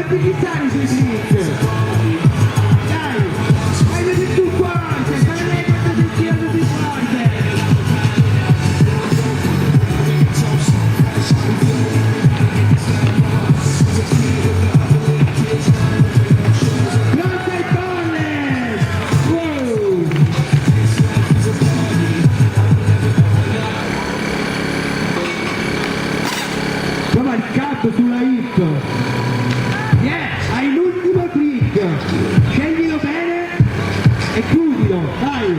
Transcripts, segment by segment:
ti chizzare sui trick. Dai, vai vedi tu forte, fai lei quanto ti tira così forte. Pronto il collet! Wow! Prova il cazzo sulla hip. Yeah, hai l'ultimo trick. Sceglilo bene e chiudilo, dai.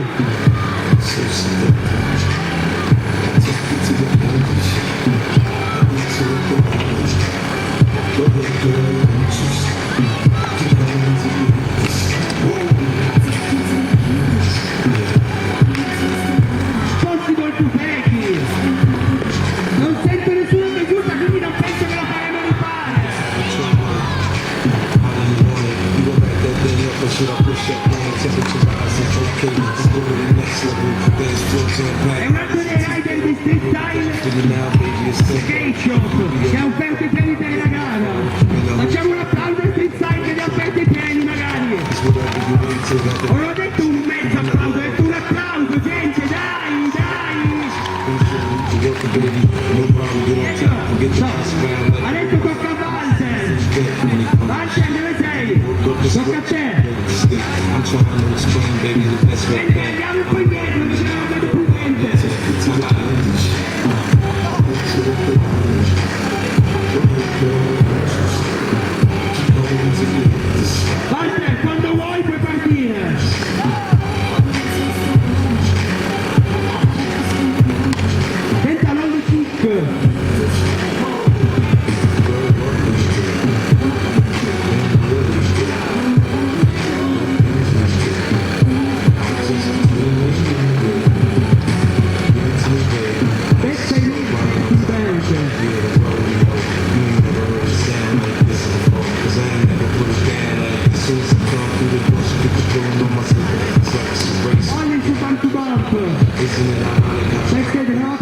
Possible to fake. Non sento nessuno che aiuta, quindi non penso che lo faremo rifare. È un altro dei rider di Street Style Skate Shop che ha offerto i premi per la gara. Facciamo un applauso a Street Style che gli ha offerto i premi magari. Non ho detto un mezzo applauso, ho detto un applauso, gente, dai, dai. Adesso tocca a Walter. Walter, dove sei? Tocca a te. Andiamo un po' indietro, che non vedo più niente. Walter, quando vuoi puoi partire. Senta l'olio kick. Questa è Ollie su bump to bump. Perché drop?